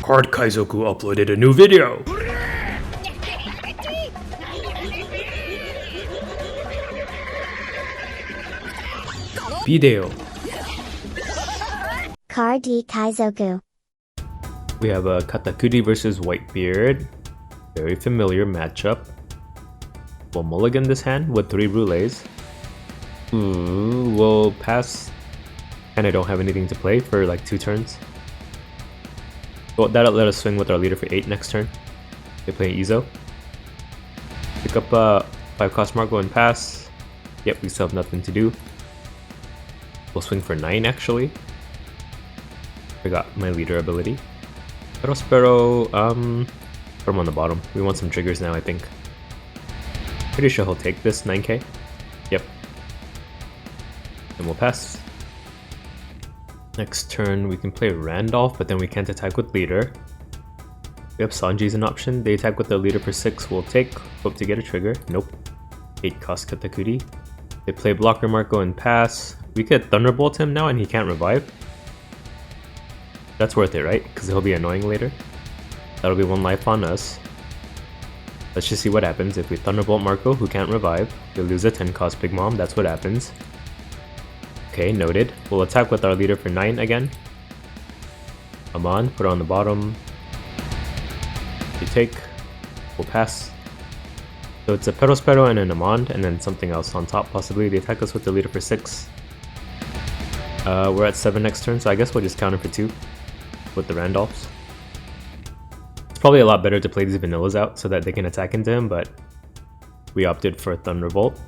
Hard Kaizoku uploaded a new video! Video. Car D Kaizoku. We have a Katakuri versus Whitebeard. Very familiar matchup. We'll mulligan this hand with 3 brulees. We'll pass. And I don't have anything to play for like 2 turns. Well, that'll let us swing with our leader for 8 next turn. They play Izo. Pick up a 5 cost mark, go and pass. Yep, we still have nothing to do. We'll swing for 9 actually. I got my leader ability. Pero Sparrow, put him on the bottom. We want some triggers now, I think. Pretty sure he'll take this 9k. Yep. And we'll pass. Next turn we can play Randolph, but then we can't attack with leader. We have Sanji's an option. They attack with their leader for 6. We'll take. Hope to get a trigger. Nope. 8 cost Katakuri. They play blocker Marco and pass. We could Thunderbolt him now and he can't revive. That's worth it, right? Because he'll be annoying later. That'll be 1 life on us. Let's just see what happens. If we Thunderbolt Marco, who can't revive, we lose a 10 cost Big Mom. That's what happens. Okay, noted. We'll attack with our leader for 9 again. Amon, put her on the bottom. We take. We'll pass. So it's a Perospero and an Amon, and then something else on top possibly. They attack us with the leader for 6. We're at 7 next turn, so I guess we'll just counter for 2 with the Randolphs. It's probably a lot better to play these vanillas out so that they can attack into him, but we opted for Thunderbolt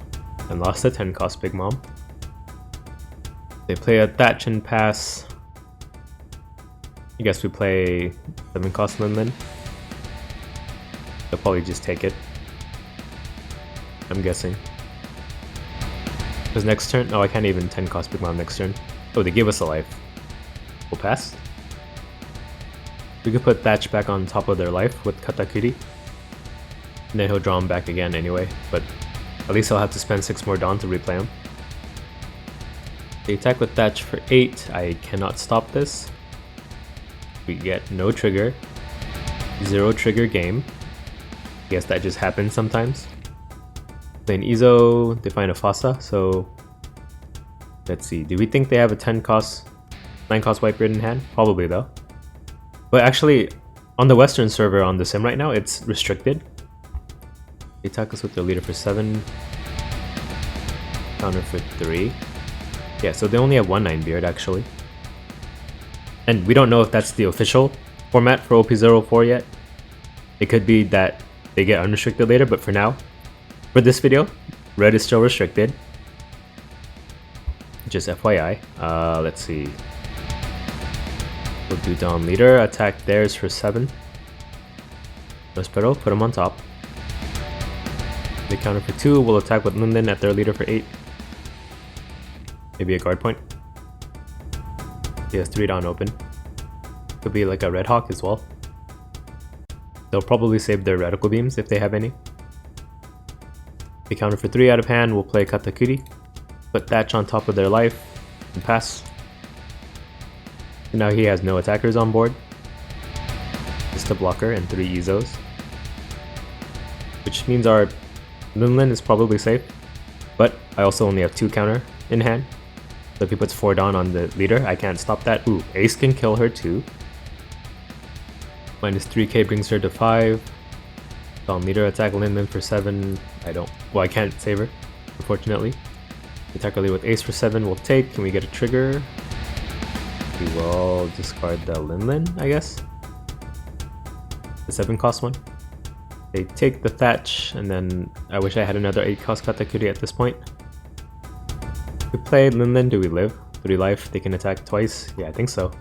and lost a 10 cost Big Mom. They play a Thatch and pass. I guess we play 7 cost Linlin. They'll probably just take it, I'm guessing. Because next turn, oh, I can't even 10 cost Big Mom next turn. Oh, they gave us a life. We'll pass. We could put Thatch back on top of their life with Katakuri. And then he'll draw him back again anyway, but at least I'll have to spend 6 more Dawn to replay him. They attack with Thatch for 8. I cannot stop this. We get no trigger. 0 trigger game. I guess that just happens sometimes. Playing Izo, they find a Fasa, so let's see. Do we think they have a 10 cost, 9 cost Whitebeard in hand? Probably though. But actually, on the Western server on the sim right now, it's restricted. They attack us with their leader for 7. Counter for 3. Yeah, so they only have 1 9-beard actually. And we don't know if that's the official format for OP04 yet. It could be that they get unrestricted later, but for now, for this video, red is still restricted. Just FYI. Let's see. We'll do Dawn Leader, attack theirs for 7. Prospero, put him on top. They counter for 2, we'll attack with Linden at their leader for 8. Maybe a guard point. He has 3 Dawn open. Could be like a Red Hawk as well. They'll probably save their radical beams if they have any. They counter for 3 out of hand, we'll play Katakuri. Put Thatch on top of their life and pass. And now he has no attackers on board. Just a blocker and 3 Izos. Which means our Linlin is probably safe. But I also only have 2 counter in hand. So if he puts 4 Dawn on the leader, I can't stop that. Ooh, Ace can kill her too. Minus 3k brings her to 5. Dawn leader, attack Linlin for 7. I can't save her, unfortunately. Attack early with Ace for 7, we'll take. Can we get a trigger? We will discard the Linlin, I guess. The 7 cost one. They take the Thatch, and then I wish I had another 8 cost Katakuri at this point. If we play Linlin, do we live? 3 life, they can attack twice. Yeah, I think so.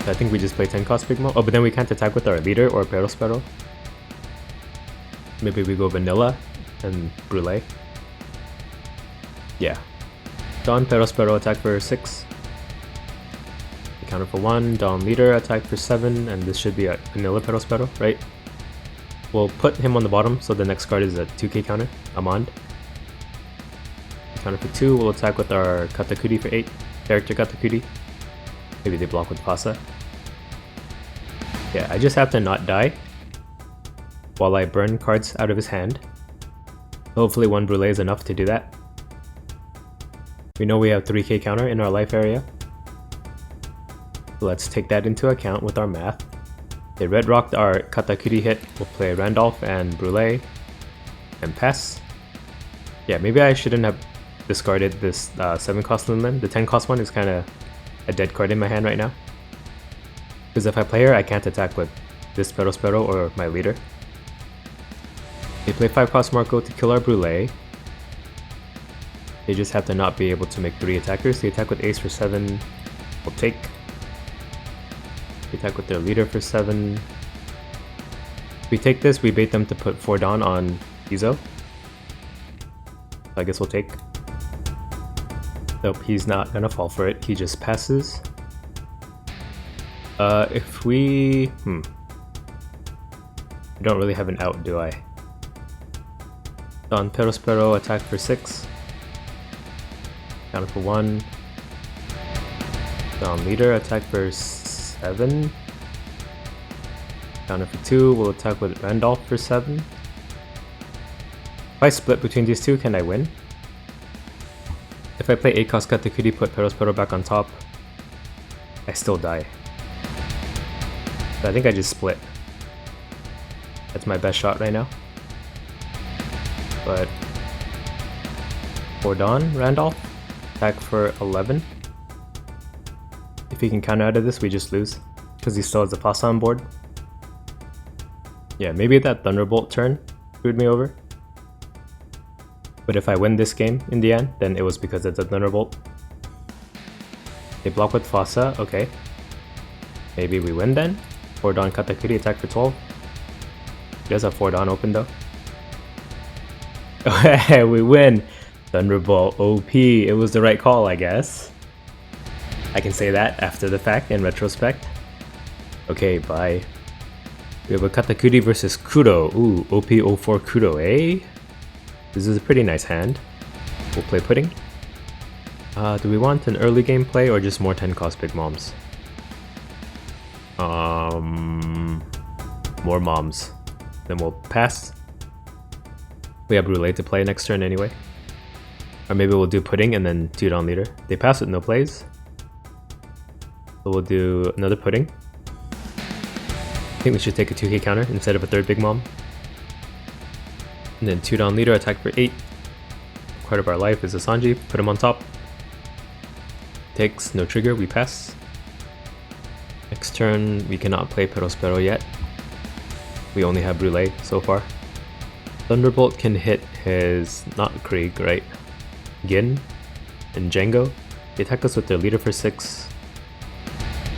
I think we just play 10 cost Big Mom. Oh, but then we can't attack with our leader or Perospero. Maybe we go Vanilla and Brule. Yeah. Dawn Perospero attack for 6. We counter for 1. Dawn leader attack for 7. And this should be a Vanilla Perospero, right? We'll put him on the bottom so the next card is a 2k counter. Amand. Counter for 2. We'll attack with our Katakuri for 8. Character Katakuri. Maybe they block with Pasa. Yeah, I just have to not die while I burn cards out of his hand. Hopefully one Brûlée is enough to do that. We know we have 3k counter in our life area. So let's take that into account with our math. They red rocked our Katakuri hit. We'll play Randolph and Brûlée and pass. Yeah, maybe I shouldn't have discarded this 7 cost Lunlin. The 10 cost one is kind of a dead card in my hand right now. Because if I play her, I can't attack with this Pero or my leader. They play 5 cost Marco to kill our Brûlée. They just have to not be able to make 3 attackers. They attack with Ace for 7. We'll take. They attack with their leader for 7. If we take this, we bait them to put 4 Dawn on Izo. So I guess we'll take. Nope, he's not gonna fall for it. He just passes. If we... I don't really have an out, do I? Don Pero attack for 6. Counter for 1. Don Leader attack for 7. Counter for 2. We'll attack with Randolph for 7. If I split between these two, can I win? If I play 8 cost Katakuri, put Pero back on top, I still die. So I think I just split. That's my best shot right now. But 4 Dawn, Randolph, attack for 11. If he can counter out of this, we just lose. Because he still has the Pasa on board. Yeah, maybe that Thunderbolt turn screwed me over. But if I win this game in the end, then it was because of the Thunderbolt. They block with Fasa, okay. Maybe we win then. 4 Dawn Katakuri attack for 12. He does have 4 Dawn open though. We win! Thunderbolt OP. It was the right call, I guess. I can say that after the fact, in retrospect. Okay, bye. We have a Katakuri versus Kuro. Ooh, OP04 Kuro, eh? This is a pretty nice hand. We'll play Pudding. Do we want an early game play or just more 10 cost big moms? More moms. Then we'll pass. We have Brûlée to play next turn anyway. Or maybe we'll do Pudding and then 2 Dawn Leader. They pass with no plays. So we'll do another Pudding. I think we should take a 2k counter instead of a 3rd big mom. And then 2 Dawn Leader attack for 8. Part of our life is a Sanji. Put him on top. Takes, no trigger, we pass. Next turn, we cannot play Pero yet. We only have Brûlée so far. Thunderbolt can hit his, not Krieg, right? Gin and Django. They attack us with their leader for 6.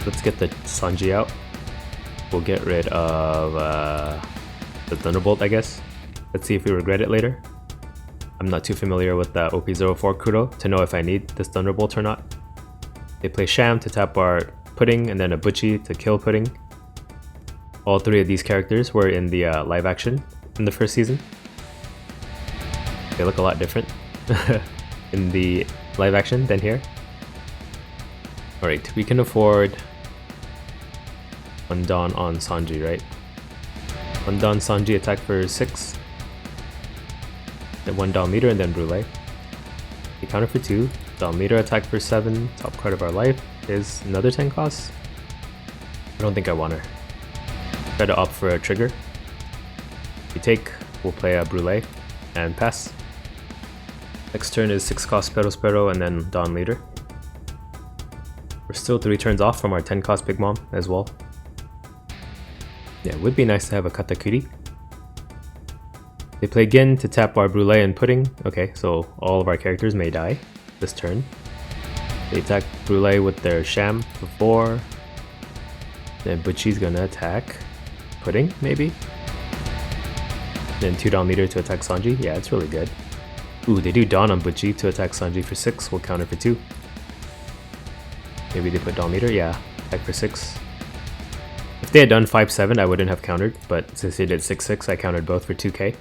Let's get the Sanji out. We'll get rid of the Thunderbolt, I guess. Let's see if we regret it later. I'm not too familiar with the OP04 Kuro to know if I need this Thunderbolt or not. They play Sham to tap our Pudding and then a Butchie to kill Pudding. All 3 of these characters were in the live action in the first season. They look a lot different in the live action than here. Alright, we can afford 1 Dawn on Sanji, right? 1 Dawn Sanji attack for 6. Then 1 Dawn Leader and then Brûlée. We counter for 2. Dawn Leader attack for 7. Top card of our life is another 10 cost. I don't think I want her. Try to opt for a trigger. We take, we'll play a Brûlée and pass. Next turn is 6 cost Pero and then Dawn Leader. We're still 3 turns off from our 10 cost Big Mom as well. Yeah, it would be nice to have a Katakuri. They play Gin to tap our Brûlée and Pudding. Okay, so all of our characters may die this turn. They attack Brûlée with their Sham for 4. Then Butchie's gonna attack Pudding, maybe? Then 2 Dawn Leader to attack Sanji. Yeah, it's really good. Ooh, they do Dawn on Butchie to attack Sanji for 6. We'll counter for 2. Maybe they put Dawn Leader? Yeah, attack for 6. If they had done 5-7, I wouldn't have countered, but since they did 6-6, I countered both for 2k.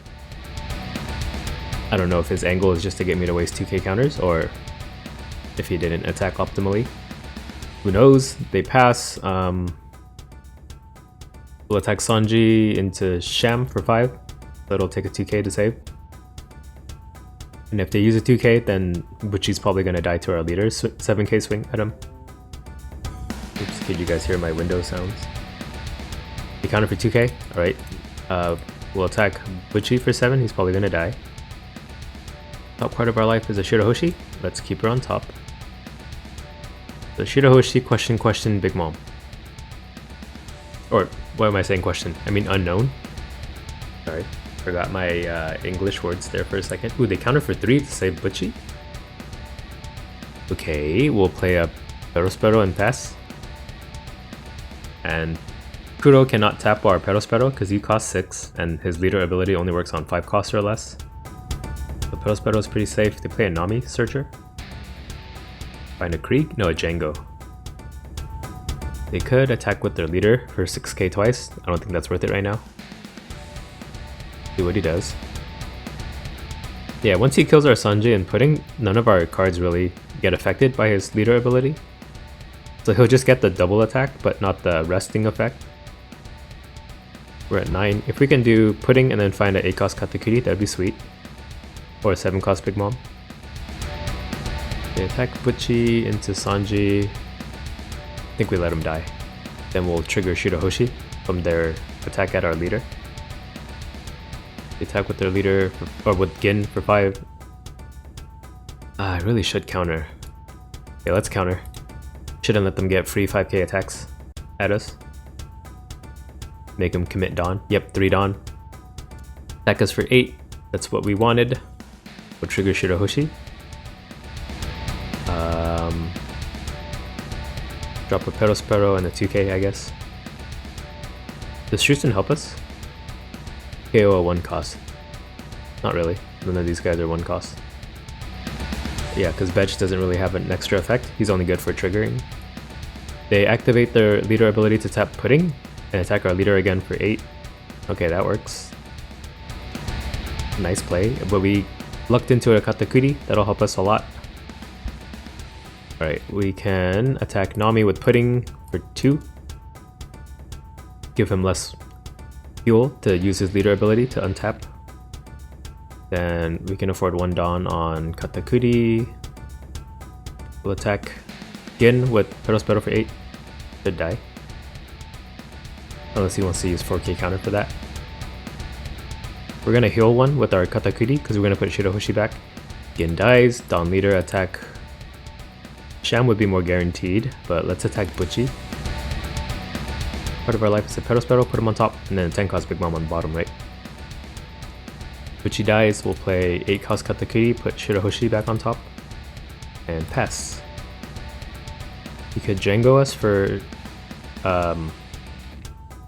I don't know if his angle is just to get me to waste 2k counters, or if he didn't attack optimally. Who knows? They pass. We'll attack Sanji into Sham for 5, so it'll take a 2k to save. And if they use a 2k, then Butchie's probably gonna die to our leader 7k swing at him. Oops, could you guys hear my window sounds? He counted for 2k, alright. We'll attack Butchie for 7, he's probably gonna die. Top part of our life is a Shirahoshi, let's keep her on top. So Shirahoshi, question, Big Mom. Or, what am I saying question? I mean unknown. Sorry, forgot my English words there for a second. Ooh, they counted for 3 to save Butchie. Okay, we'll play a Perospero and pass. And Kuro cannot tap our Perospero because he costs 6 and his leader ability only works on 5 costs or less. The Perospero is pretty safe. They play a Nami Searcher. Find a Krieg? No, a Django. They could attack with their leader for 6k twice. I don't think that's worth it right now. See what he does. Yeah, once he kills our Sanji and Pudding, none of our cards really get affected by his leader ability. So he'll just get the double attack, but not the resting effect. We're at 9. If we can do Pudding and then find an 8 cost Katakuri, that'd be sweet. Or a 7 cost Big Mom. They attack Butchie into Sanji. I think we let him die. Then we'll trigger Shirahoshi from their attack at our leader. They attack with their leader, or with Gin for 5. I really should counter. Okay, let's counter. Shouldn't let them get free 5k attacks at us. Make them commit Dawn. Yep, 3 Dawn. Attack us for 8. That's what we wanted. We'll trigger Shirahoshi. Drop a Perospero and a 2k, I guess. Does Shusen help us? KO a 1 cost. Not really. None of these guys are 1 cost. Yeah, because Betch doesn't really have an extra effect. He's only good for triggering. They activate their leader ability to tap Pudding and attack our leader again for 8. Okay, that works. Nice play, but we lucked into a Katakuri. That'll help us a lot. Alright, we can attack Nami with Pudding for 2. Give him less fuel to use his leader ability to untap. Then we can afford 1 Dawn on Katakuri. We'll attack Gin with Perospero for 8. Should die. Unless he wants to use 4k counter for that. We're gonna heal 1 with our Katakuri because we're gonna put Shirahoshi back. Gin dies, Dawn leader attack. Sham would be more guaranteed, but let's attack Butchie. Part of our life is a Perospero, put him on top, and then 10 cost Big Mom on the bottom right. Butchie dies, we'll play 8 cost Katakuri, put Shirahoshi back on top, and pass. He could Django us for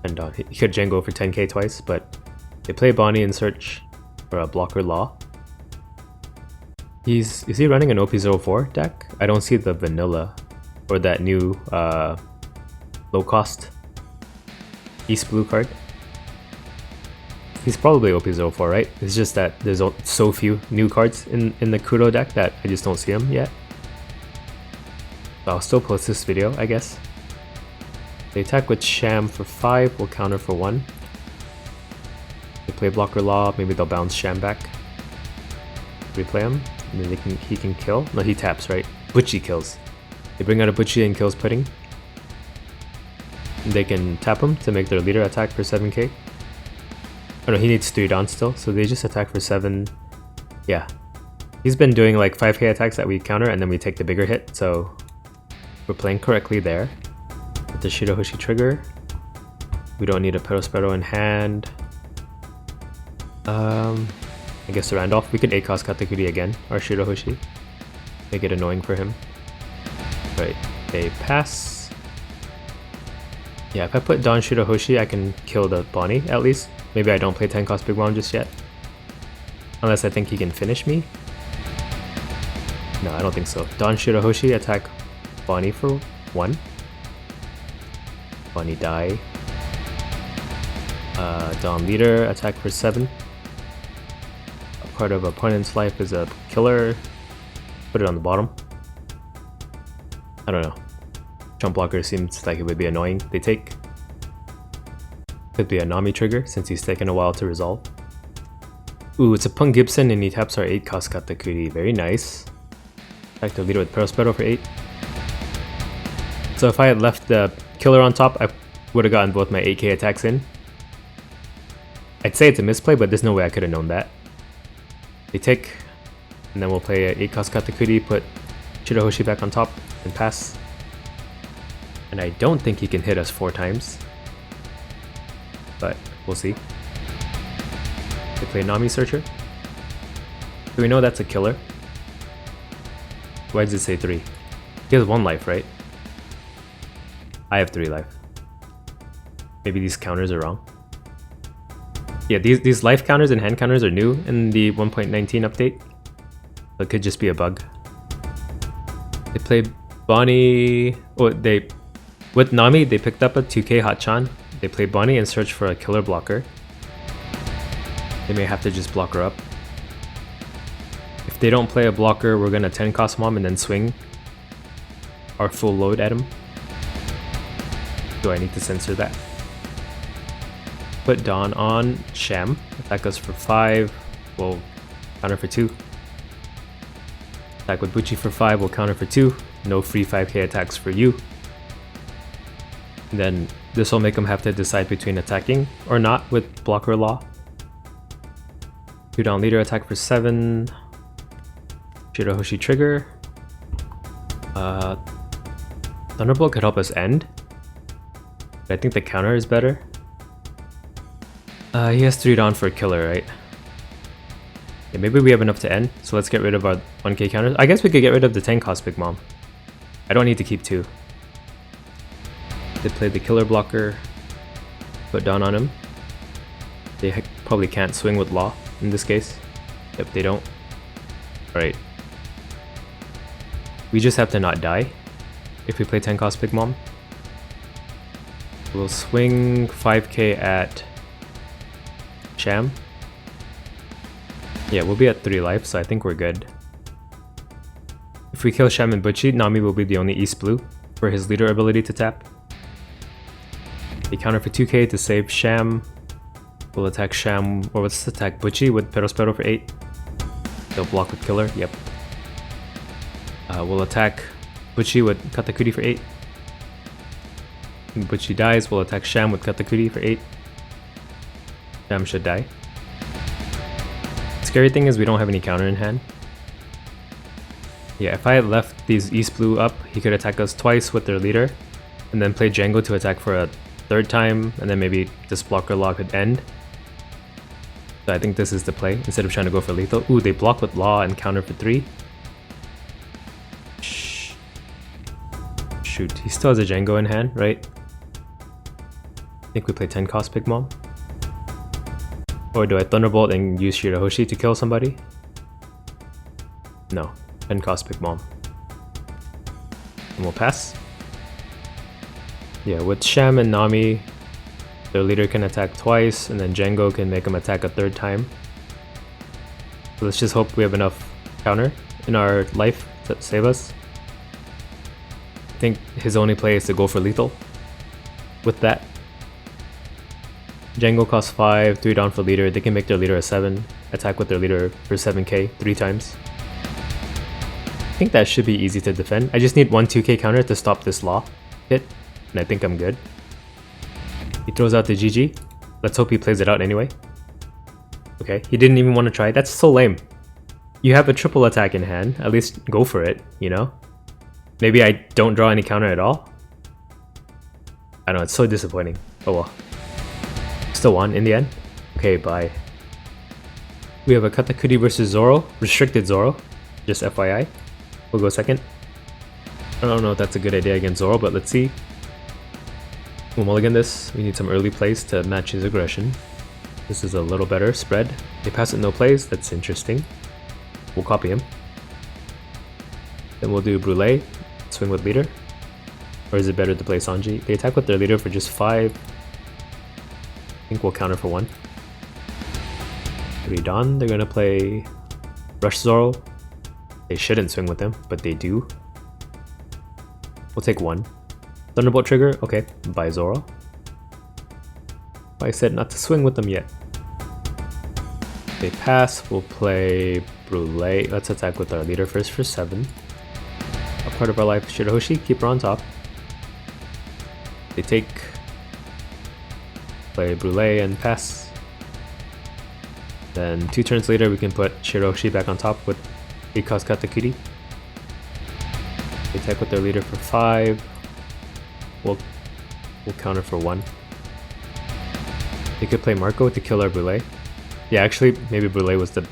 he could Django for 10k twice, but they play Bonnie in search for a blocker Law. Is he running an OP04 deck? I don't see the vanilla or that new low cost East Blue card. He's probably OP04, right? It's just that there's so few new cards in the Kuro deck that I just don't see them yet. But I'll still post this video, I guess. They attack with Sham for 5, we'll counter for 1. They play blocker Law, maybe they'll bounce Sham back. Replay him, and then he can kill. No, he taps, right? Butchie kills. They bring out a Butchie and kills Pudding. And they can tap him to make their leader attack for 7k. Oh no, he needs 3 Dawn still, so they just attack for 7. Yeah. He's been doing like 5k attacks that we counter and then we take the bigger hit, so we're playing correctly there. With the Shirahoshi trigger. We don't need a Perospero in hand. I guess the Randolph. We could 8 cost Katakuri again, our Shirahoshi. Make it annoying for him. Right, they pass. Yeah, if I put Dawn Shirahoshi, I can kill the Bonnie at least. Maybe I don't play 10 cost Big Mom just yet. Unless I think he can finish me. No, I don't think so. Dawn Shirahoshi, attack Bonnie for 1. Bonnie die. Dawn leader, attack for 7. Part of opponent's life is a killer. Put it on the bottom. I don't know. Jump blocker seems like it would be annoying. They take. Could be a Nami trigger since he's taken a while to resolve. Ooh, it's a Pung Gibson and he taps our 8 cost Katakuri. Very nice. Back to leader with Perospero for 8. So if I had left the killer on top, I would have gotten both my 8k attacks in. I'd say it's a misplay, but there's no way I could have known that. They take, and then we'll play a 8 cost Katakuri, put Shirahoshi back on top, and pass. And I don't think he can hit us 4 times. But we'll see. They play Nami Searcher. So we know that's a killer. Why does it say 3? He has 1 life, right? I have 3 life. Maybe these counters are wrong. Yeah, these life counters and hand counters are new in the 1.19 update. So it could just be a bug. They play Bonnie. Oh, with Nami, they picked up a 2k Hachan. They play Bonnie and search for a killer blocker. They may have to just block her up. If they don't play a blocker, we're gonna 10 cost mom and then swing our full load at him. Do I need to censor that? Put Dawn on Sham. Attack us for 5. We'll counter for 2. Attack with Buchi for 5. We'll counter for 2. No free 5k attacks for you. And then this will make him have to decide between attacking or not with blocker law. 2 down leader, attack for 7. Shirahoshi trigger. Thunderbolt could help us end. But I think the counter is better. He has 3 down for a killer, right? Yeah, maybe we have enough to end, so let's get rid of our 1k counters. I guess we could get rid of the 10 cost Big Mom. I don't need to keep 2. They play the killer blocker, put down on him. They probably can't swing with law in this case. Yep, they don't. Alright. We just have to not die if we play 10 cost Big Mom. We'll swing 5k at Sham. Yeah, we'll be at 3 life, so I think we're good. If we kill Sham and Butchie, Nami will be the only East Blue for his leader ability to tap. They counter for 2k to save Sham. We'll attack Sham, or let's attack Butchie with Perospero for 8. They'll block with killer, yep. We'll attack Butchie with Katakuri for 8. When Butchie dies, we'll attack Sham with Katakuri for 8. Sham should die. Scary thing is we don't have any counter in hand. Yeah, if I had left these East Blue up, he could attack us twice with their leader, and then play Django to attack for a 3rd time, and then maybe this blocker law could end. So I think this is the play, instead of trying to go for lethal. Ooh, they block with law and counter for 3. Shoot, he still has a Django in hand, right? I think we play 10 cost Big Mom. Or do I Thunderbolt and use Shirahoshi to kill somebody? No, 10 cost Big Mom. And we'll pass. Yeah, with Sham and Nami, their leader can attack twice, and then Django can make him attack a 3rd time. So let's just hope we have enough counter in our life to save us. I think his only play is to go for lethal with that. Django costs 5, 3 down for leader. They can make their leader a 7, attack with their leader for 7k 3 times. I think that should be easy to defend. I just need 1 2k counter to stop this law hit, and I think I'm good. He throws out the GG. Let's hope he plays it out anyway. Okay, he didn't even want to try. That's so lame. You have a triple attack in hand. At least go for it, you know? Maybe I don't draw any counter at all? I know, it's so disappointing. Oh well. Still won in the end. Okay, bye. We have a Katakuri versus Zoro. Restricted Zoro. Just FYI. We'll go second. I don't know if that's a good idea against Zoro, but let's see. We'll mulligan this. We need some early plays to match his aggression. This is a little better spread. They pass it no plays. That's interesting. We'll copy him. Then we'll do Brûlé. Swing with leader. Or is it better to play Sanji? They attack with their leader for just 5. I think we'll counter for 1. 3 Dawn. They're gonna play Rush Zoro. They shouldn't swing with him, but they do. We'll take 1. Thunderbolt trigger. Okay, by Zoro. I said not to swing with them yet. They pass, we'll play Brule. Let's attack with our leader first for 7. A part of our life, Shirahoshi, keep her on top. They take, play Brule and pass. Then 2 turns later we can put Shirahoshi back on top with 8 cost Katakuri. They attack with their leader for 5. We'll counter for 1. They could play Marco to kill our Brule. Yeah, actually, maybe Brule was the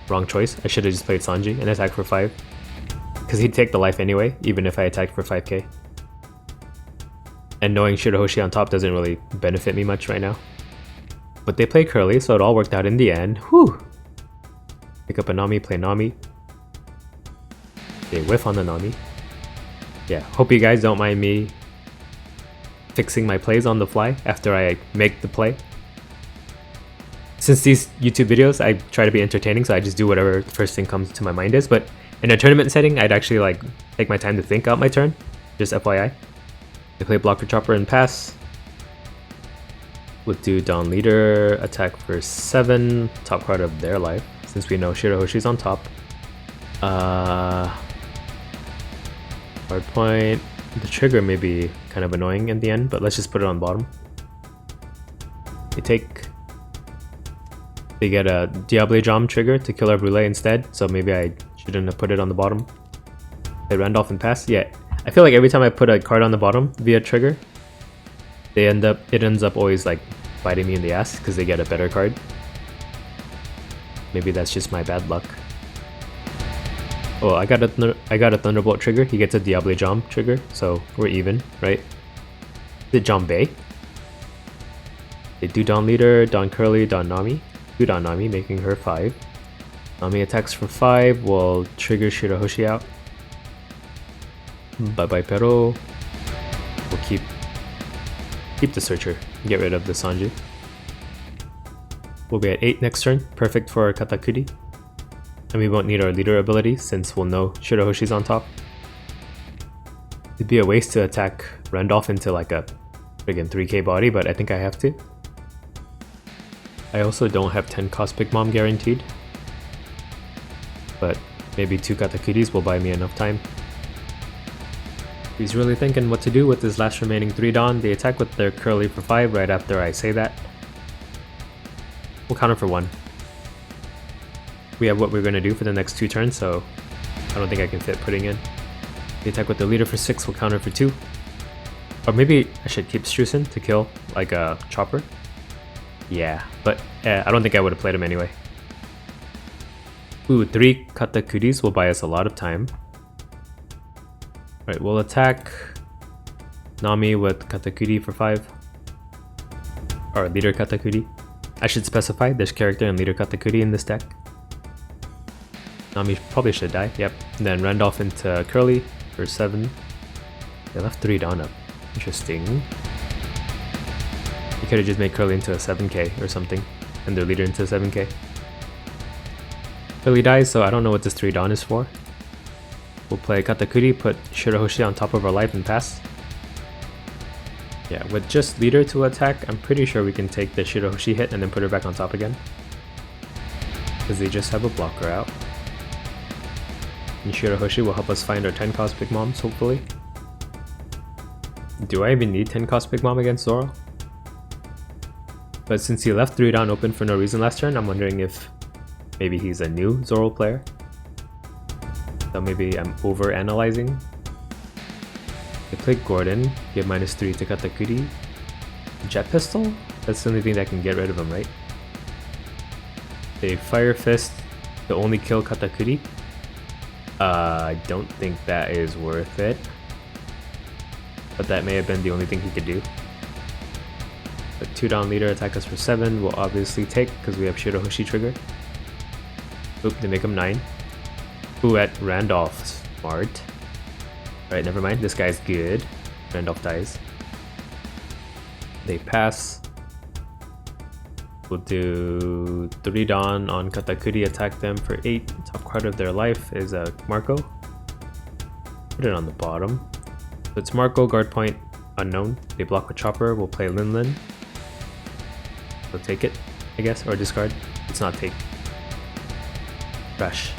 wrong choice. I should have just played Sanji and attacked for 5. Because he'd take the life anyway, even if I attacked for 5k. And knowing Shirahoshi on top doesn't really benefit me much right now. But they play Curly, so it all worked out in the end. Whew! Pick up a Nami, play Nami. They whiff on the Nami. Yeah, hope you guys don't mind me fixing my plays on the fly after I make the play. Since these YouTube videos, I try to be entertaining, so I just do whatever the first thing comes to my mind is. But in a tournament setting, I'd actually like take my time to think out my turn. Just FYI. They play Blocker Chopper and pass. We'll do Dawn Leader, attack for 7, top card of their life, since we know Shirahoshi's on top. Hard point. The trigger may be kind of annoying in the end, but let's just put it on bottom. They get a Diable Jam trigger to kill our Brule instead, so maybe I shouldn't have put it on the bottom. They Randolph and pass. Yeah, I feel like every time I put a card on the bottom via trigger, it ends up always like biting me in the ass because they get a better card. Maybe that's just my bad luck. Oh, I got a Thunderbolt trigger. He gets a Diable Jam trigger, so we're even, right? The Jambei. They do Dawn Leader, Dawn Curly, Dawn Nami. Do Dawn Nami, making her 5. Nami attacks for 5, will trigger Shirahoshi out. Bye bye Pero. We'll keep the Searcher, get rid of the Sanji. We'll be at 8 next turn, perfect for our Katakuri. And we won't need our leader ability since we'll know Shirahoshi's on top. It'd be a waste to attack Randolph into like a friggin' 3k body, but I think I have to. I also don't have 10 cost Big Mom guaranteed. But maybe 2 Katakuris will buy me enough time. He's really thinking what to do with his last remaining 3 Dawn. They attack with their Curly for 5 right after I say that. We'll counter for 1. We have what we're going to do for the next 2 turns, so I don't think I can fit putting in. They attack with the leader for 6, we'll counter for 2. Or maybe I should keep Strusen to kill like a Chopper. Yeah, but I don't think I would have played him anyway. Ooh, 3 Katakuris will buy us a lot of time. Alright, we'll attack Nami with Katakuri for 5. Or leader Katakuri. I should specify there's character and leader Katakuri in this deck. Nami probably should die, yep. And then Randolph into Curly for 7. They left 3 Dawn up. Interesting. You could have just made Curly into a 7k or something, and their leader into a 7k. Curly dies, so I don't know what this 3 Dawn is for. We'll play Katakuri, put Shirahoshi on top of our life and pass. Yeah, with just leader to attack, I'm pretty sure we can take the Shirahoshi hit and then put her back on top again. Because they just have a blocker out. And Shirahoshi will help us find our 10 cost Big Moms, hopefully. Do I even need 10 cost Big Mom against Zoro? But since he left 3 Dawn open for no reason last turn, I'm wondering if maybe he's a new Zoro player. So maybe I'm over-analyzing. They play Gordon, give -3 to Katakuri. Jet Pistol? That's the only thing that can get rid of him, right? They Fire Fist to only kill Katakuri. I don't think that is worth it. But that may have been the only thing he could do. The 2 Dawn leader attack us for 7, we'll obviously take because we have Shirahoshi trigger. Oop, they make him 9. Ooh, at Randolph, smart. Alright, never mind, this guy's good. Randolph dies. They pass. We'll do 3 Dawn on Katakuri, attack them for 8. Top card of their life is Marco. Put it on the bottom. So it's Marco, guard point, unknown. They block with Chopper, we'll play Lin Lin. So take it, I guess, or discard. It's not take. Trash.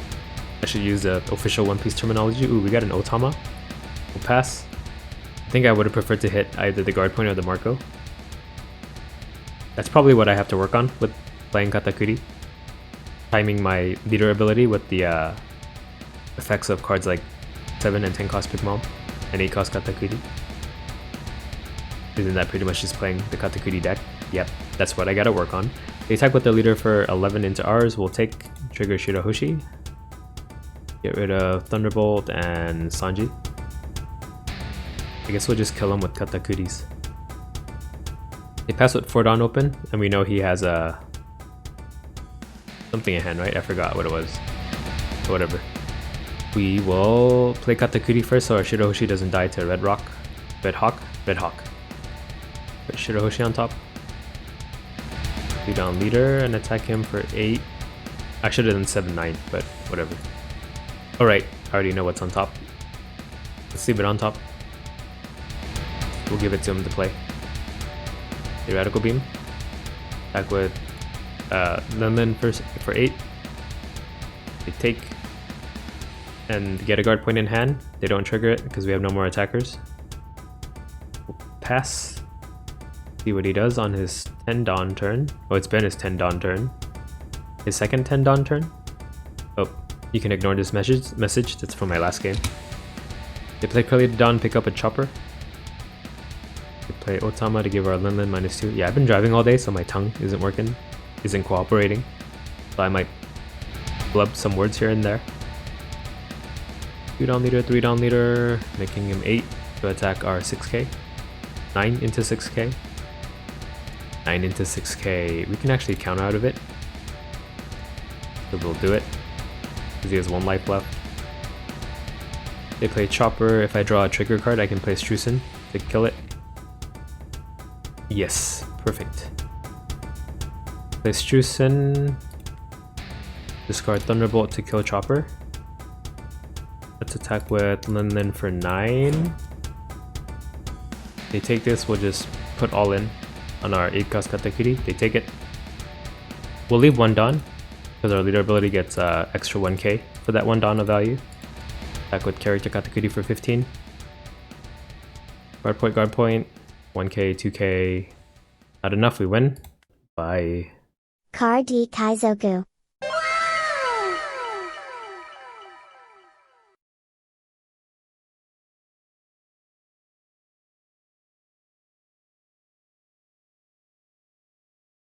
I should use the official One Piece terminology. Ooh, we got an Otama. We'll pass. I think I would have preferred to hit either the guard point or the Marco. That's probably what I have to work on with playing Katakuri. Timing my leader ability with the effects of cards like 7 and 10 cost Big Mom and 8 cost Katakuri. Isn't that pretty much just playing the Katakuri deck? Yep, that's what I gotta work on. They attack with the leader for 11 into ours. We'll take trigger Shirahoshi. Get rid of Thunderbolt and Sanji. I guess we'll just kill him with Katakuris. They pass with Fordon open, and we know he has a something in hand, right? I forgot what it was. Whatever. We will play Katakuri first so our Shirahoshi doesn't die to Red Hawk. Put Shirahoshi on top. Lead on leader and attack him for 8. I should have done 7-9, but whatever. Alright, I already know what's on top. Let's leave it on top. We'll give it to him to play. The Radical Beam. Attack with Lin for 8. They take and get a guard point in hand. They don't trigger it because we have no more attackers. We'll pass. See what he does on his 10 Dawn turn. Oh, it's been his 10 Dawn turn. His second 10 Dawn turn. Oh, you can ignore this message. That's from my last game. They play Curly to Dawn, pick up a Chopper. They play Otama to give our Lin -2. Yeah, I've been driving all day, so my tongue isn't working, isn't cooperating. So I might blub some words here and there. 2 down leader, 3 down leader, making him 8 to attack our 6k. 9 into 6k. 9 into 6k. We can actually counter out of it. So we'll do it. Because he has 1 life left. They play Chopper. If I draw a trigger card, I can play Strusen to kill it. Yes, perfect. Play Strusen. Discard Thunderbolt to kill Chopper. Let's attack with Lin for 9. They take this, we'll just put all in on our 8 cost Katakuri. They take it. We'll leave 1 Dawn because our leader ability gets extra 1k for that 1 Dawn of value. Attack with character Katakuri for 15. Guard point. 1k, 2k. Not enough, we win. Bye. Card Kaizoku.